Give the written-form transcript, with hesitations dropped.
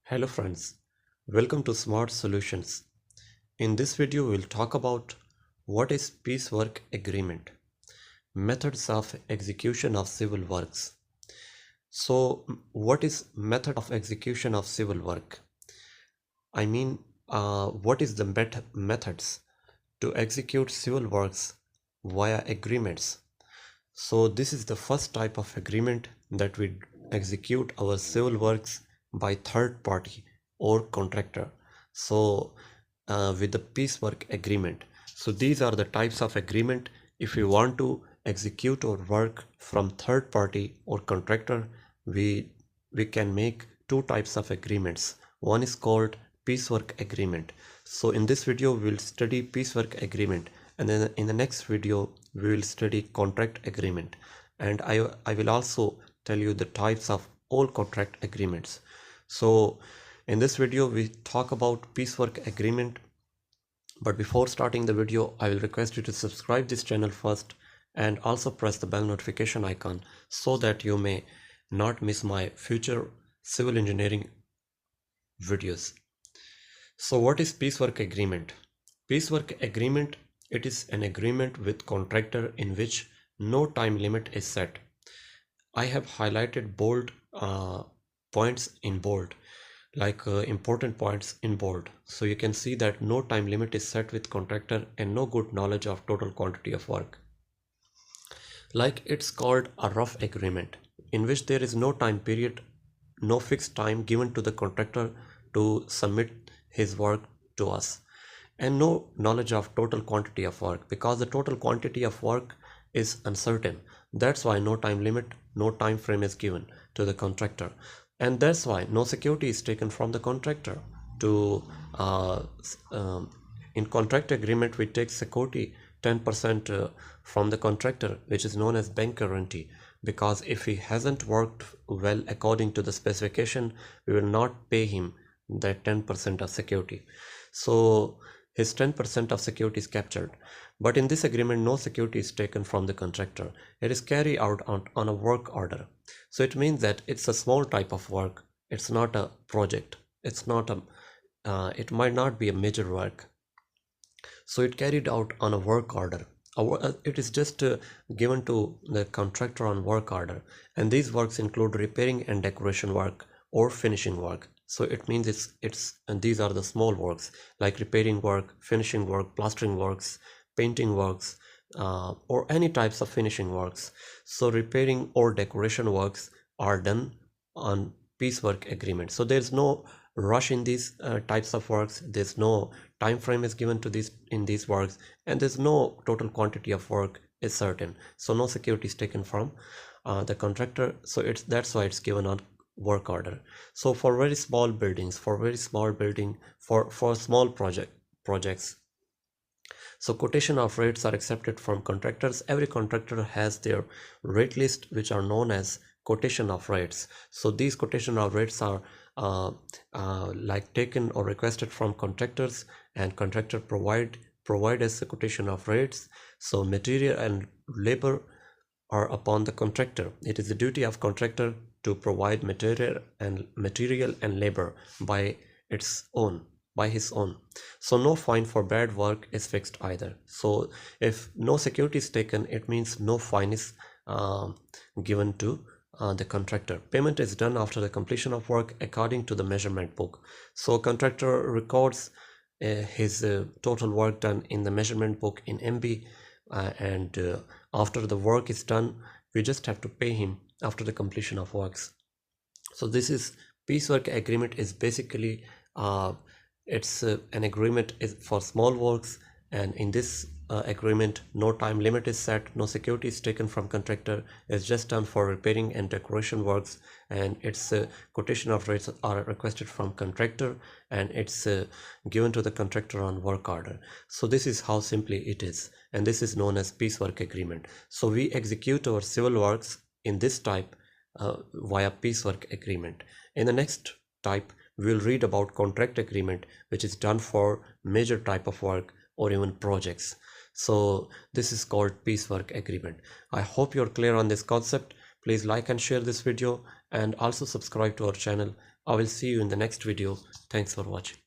Hello friends, welcome to Smart Solutions. In this video we'll talk about what is piecework agreement, methods of execution of civil works. So what is method of execution of civil work? I mean what is the methods to execute civil works via agreements? So this is the first type of agreement that we execute our civil works by third party or contractor. So with the piecework agreement. So these are the types of agreement. If we want to execute our work from third party or contractor, we can make two types of agreements. One is called piecework agreement. So in this video we'll study piecework agreement, and then in the next video we will study contract agreement, and I will also tell you the types of all contract agreements. So in this video we talk about piecework agreement, but before starting the video I will request you to subscribe this channel first and also press the bell notification icon so that you may not miss my future civil engineering videos. So what is piecework agreement? Piecework agreement, it is an agreement with contractor in which no time limit is set. I have highlighted bold points in bold, like important points in bold. So you can see that no time limit is set with contractor and no good knowledge of total quantity of work. Like it's called a rough agreement in which there is no time period, no fixed time given to the contractor to submit his work to us, and no knowledge of total quantity of work, because the total quantity of work is uncertain. That's why no time limit, no time frame is given to the contractor, and that's why no security is taken from the contractor to in contract agreement we take security 10% from the contractor, which is known as bank guarantee, because if he hasn't worked well according to the specification, we will not pay him that 10% of security. So his 10% of security is captured. But in this agreement, no security is taken from the contractor. It is carried out on a work order. So it means that it's a small type of work. It's not a project. It's not a it might not be a major work. So it carried out on a work order. It is just given to the contractor on work order, and these works include repairing and decoration work or finishing work. So it means and these are the small works like repairing work, finishing work, plastering works, painting works, or any types of finishing works. So repairing or decoration works are done on piecework agreement. So there's no rush in these types of works. There's no time frame is given to these in these works, and there's no total quantity of work is certain. So no security is taken from the contractor. So that's why it's given on work order. So for very small buildings, for small projects, so quotation of rates are accepted from contractors. Every contractor has their rate list, which are known as quotation of rates. So these quotation of rates are like taken or requested from contractors, and contractor provide as a quotation of rates. So material and labor are upon the contractor. It is the duty of contractor to provide material and labor by his own. So no fine for bad work is fixed either. So if no security is taken, it means no fine is given to the contractor. Payment is done after the completion of work according to the measurement book. So contractor records his total work done in the measurement book in MB, and after the work is done, we just have to pay him after the completion of works. So this is piecework agreement is basically it's an agreement is for small works, and in this agreement no time limit is set, no security is taken from contractor. It's just done for repairing and decoration works, and its quotation of rates are requested from contractor, and it's given to the contractor on work order. So this is how simply it is, and this is known as piecework agreement. So we execute our civil works in this type via piecework agreement. In the next type we will read about contract agreement, which is done for major type of work or even projects. So this is called piecework agreement. I hope you're clear on this concept. Please like and share this video, and also subscribe to our channel I will see you in the next video. Thanks for watching.